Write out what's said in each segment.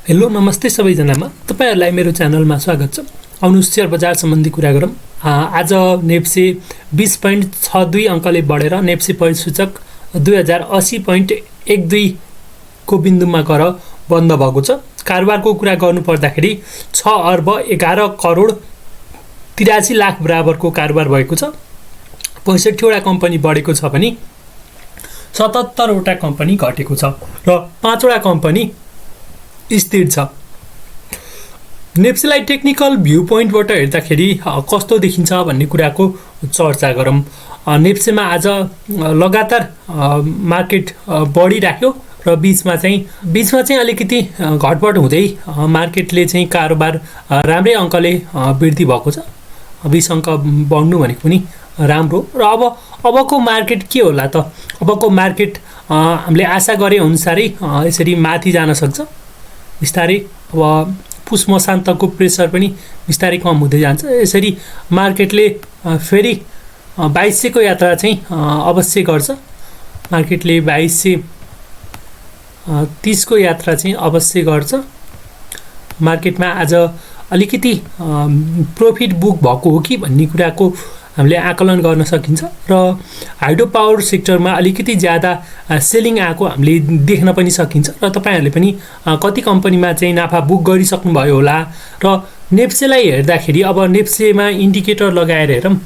Hello नमस्ते सबैजनामा तपाईहरुलाई मेरो च्यानलमा स्वागत छ। आउनुस् शेयर बजार सम्बन्धी कुरा गरौँ। आज नेप्से 20.62 अंकले बढेर नेप्से परिसूचक 2080.12 को बिन्दुमा गएर बन्द भएको छ। कारोबारको कुरा गर्नु पर्दाखेरि 6 अर्ब 11 करोड 83 लाख बराबरको कारोबार भएको छ। 65 वटा कम्पनी बढेको छ भने 77 वटा कम्पनी घटेको छ र 5 वटा कम्पनी स्थिर छ। नेप्सेलाई टेक्निकल भ्यू पोइन्टबाट हेर्दाखेरि कस्तो देखिन्छ भन्ने कुराको चर्चा गरौँ। नेप्सेमा आज लगातार मार्केट बढिराख्यो र बीचमा चाहिँ अलिकति घटबड हुँदै मार्केटले चाहिँ कारोबार राम्रै अङ्कले वृद्धि भएको छ। 20 अङ्क बढ्नु भनेको पनि राम्रो र अबको मार्केट के होला त? अबको मार्केट हामीले आशा गरे अनुसारै यसरी माथि जान सक्छ। बिस्तारै अब पुस मसान्तको प्रेसर पनि बिस्तारै कम हुँदै जान्छ। यसरी मार्केटले फेरि 2200 को यात्रा चाहिँ अवश्य गर्छ। मार्केटले 2230 को यात्रा चाहिँ अवश्य गर्छ। मार्केटमा आज अलिकति प्रॉफिट बुक भएको हो कि भन्ने कुराको हामीले आकलन गर्न सकिन्छ र हाइड्रो पावर सेक्टरमा अलिकति ज्यादा सेलिङ आएको हामीले देख्न पनि सकिन्छ र तपाईहरुले पनि कति कम्पनीमा चाहिँ नाफा बुक गरिसक्नु भयो होला। र नेप्सेलाई हेर्दाखेरि अब नेप्सेमा इन्डिकेटर लगाएर हेरौँ।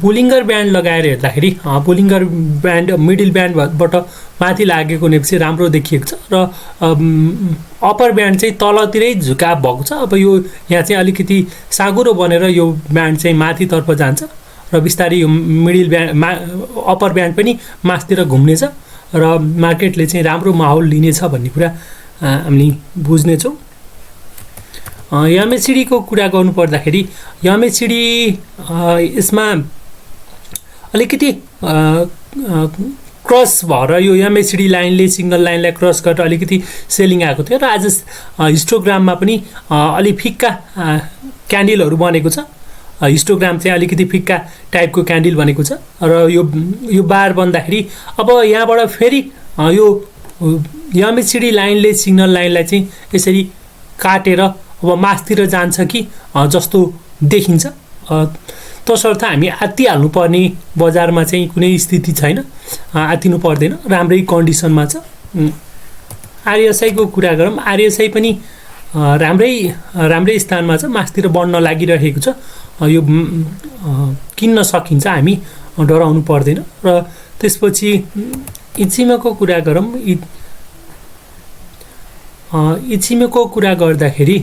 बुलिङ्गर ब्यान्ड लगाएर हेर्दाखेरि बुलिङ्गर ब्यान्ड मिडल ब्यान्डबाट माथि लागेको नेप्से राम्रो देखिएको छ र अप्पर ब्यान्ड चाहिँ तलतिरै झुकाव भएको छ। अब यो यहाँ चाहिँ अलिकति साँगुरो बनेर यो ब्यान्ड चाहिँ माथितर्फ जान्छ र बिस्तारै यो मिडल ब्यान्ड अप्पर ब्यान्ड पनि माथितिर घुम्नेछ र मार्केटले चाहिँ राम्रो माहौल लिनेछ भन्ने कुरा हामीले बुझ्नेछौँ। एमएससीडी को कुरा गर्नु पर्दाखेरि एमएससीडी यसमा अलिकति क्रस भएर यो एमएससीडी लाइनले सिग्नल लाइनलाई क्रस गरेर अलिकति सेलिङ आएको थियो र आज हिस्टोग्राममा पनि अलि फिक्का क्यान्डलहरू बनेको छ। हिस्टोग्राम चाहिँ अलिकति फिक्का टाइपको क्यान्डल बनेको छ र यो बार बन्दाखेरि अब यहाँबाट फेरि यो एमएससीडी लाइनले सिग्नल लाइनलाई चाहिँ यसरी काटेर अब मासतिर जान्छ कि जस्तो देखिन्छ। तसर्थ हामी आत्तिहाल्नु पर्ने बजारमा चाहिँ कुनै स्थिति छैन, आत्तिनु पर्दैन, राम्रै कन्डिसनमा छ। आरएसआई को कुरा गरौँ। आरएसआई पनि राम्रै स्थानमा छ, मासतिर बढ्न लागिरहेको छ। यो किन्न सकिन्छ, हामी डराउनु पर्दैन। र त्यसपछि इचिमको कुरा गरौँ। इचिमको कुरा गर्दाखेरि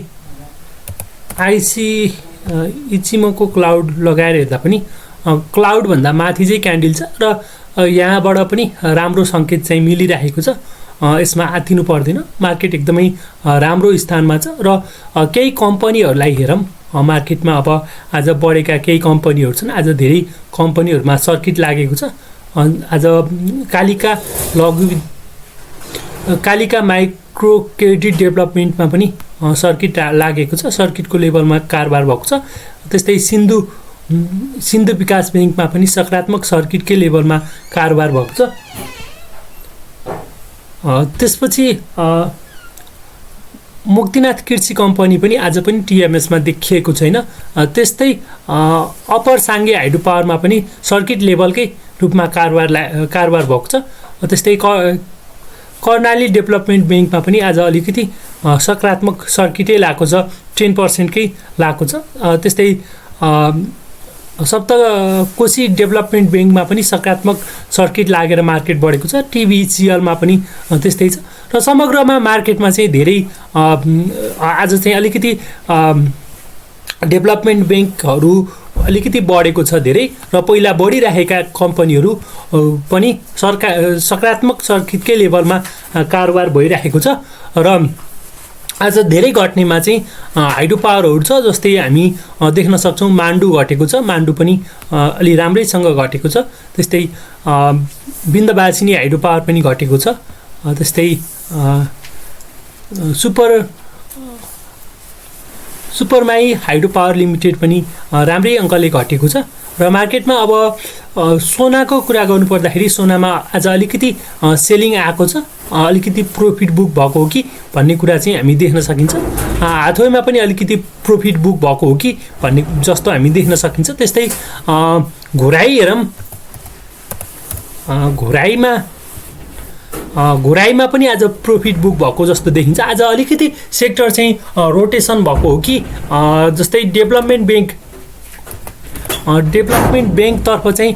इचिमको क्लाउड लगाएर हेर्दा पनि क्लाउड भन्दा माथि चाहिँ क्यान्डल छ र यहाँबाट पनि राम्रो सङ्केत चाहिँ मिलिरहेको छ। यसमा आत्तिनु पर्दैन, मार्केट एकदमै राम्रो स्थानमा छ र केही कम्पनीहरूलाई हेरौँ। मार्केटमा अब आज बढेका केही कम्पनीहरू छन्। आज धेरै कम्पनीहरूमा सर्किट लागेको छ। आज कालिका माइक्रो क्रेडिट डेभलपमेन्टमा पनि सर्किट लागेको छ। सर्किटको लेभलमा कारोबार भएको छ। त्यस्तै सिन्धु विकास ब्याङ्कमा पनि सकारात्मक सर्किटकै लेभलमा कारोबार भएको छ। त्यसपछि मुक्तिनाथ कृषि कम्पनी पनि आज पनि टिएमएसमा देखिएको छैन। त्यस्तै अप्पर साङ्गे हाइड्रो पावरमा पनि सर्किट लेभलकै रूपमा कारोबार भएको छ। त्यस्तै कर्णाली डेभलपमेन्ट ब्याङ्कमा पनि आज अलिकति सकारात्मक सर्किटै लागेको छ, 10% कै लागेको छ। त्यस्तै सप्तकोशी डेभलपमेन्ट ब्याङ्कमा पनि सकारात्मक सर्किट लागेर मार्केट बढेको छ। टिबिसिएलमा पनि त्यस्तै छ र समग्रमा मार्केटमा चाहिँ धेरै आज चाहिँ अलिकति डेभलपमेन्ट ब्याङ्कहरू अलिकति बढेको छ धेरै र पहिला बढिरहेका कम्पनीहरू पनि सकारात्मक सर्किटकै लेभलमा कारोबार भइरहेको छ। र आज धेरै घट्नेमा चाहिँ हाइड्रो पावरहरू छ। जस्तै हामी देख्न सक्छौँ मान्डु घटेको छ, मान्डु पनि अलि राम्रैसँग घटेको छ। त्यस्तै बिन्दवासिनी हाइड्रो पावर पनि घटेको छ। त्यस्तै सुपरमाई हाइड्रो पावर लिमिटेड पनि राम्रै अङ्कले घटेको छ। र मार्केटमा अब सोनाको कुरा गर्नु पर्दाखेरि सोनामा आज अलिकति सेलिङ आएको छ। अलिकति प्रॉफिट बुक भएको हो कि भन्ने कुरा चाहिँ हामी देख्न सकिन्छ। हाथोइमा पनि अलिकति प्रॉफिट बुक भएको हो कि भन्ने जस्तो हामी देख्न सकिन्छ। त्यस्तै घोराई हेरौँ, घोराईमा पनि आज प्रॉफिट बुक भएको जस्तो देखिन्छ। आज अलिकति सेक्टर चाहिँ रोटेसन भएको हो कि जस्तै डेभलपमेन्ट ब्याङ्कतर्फ चाहिँ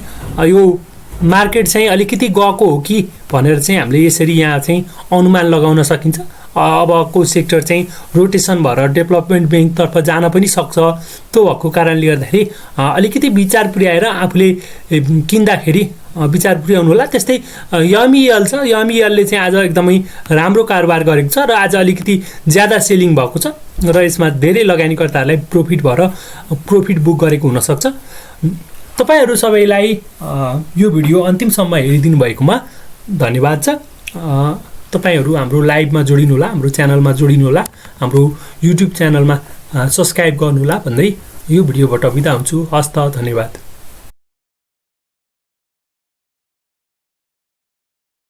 यो मार्केट चाहिँ अलिकति गएको हो कि भनेर चाहिँ हामीले यसरी यहाँ चाहिँ अनुमान लगाउन सकिन्छ। अबको सेक्टर चाहिँ रोटेसन भएर डेभलपमेन्ट ब्याङ्कतर्फ जान पनि सक्छ। त्यो भएको कारणले गर्दाखेरि अलिकति विचार पुर्याएर आफूले किन्दाखेरि विचार पुर्याउनु होला। त्यस्तै यमइएल छ, यमइएलले चाहिँ आज एकदमै राम्रो कारोबार गरेको छ र आज अलिकति ज्यादा सेलिङ भएको छ र यसमा धेरै लगानीकर्ताहरूलाई प्रॉफिट बुक गरेको हुनसक्छ। तपाईहरू सबैलाई यो भिडियो अन्तिमसम्म हेरिदिनु भएकोमा धन्यवाद छ। तपाईहरू हाम्रो लाइभमा जोडिनु होला, हाम्रो च्यानलमा जोडिनु होला, हाम्रो युट्युब च्यानलमा सब्स्क्राइब गर्नु होला भन्दै यो भिडियोबाट बिदा हुन्छु। हस्त, धन्यवाद।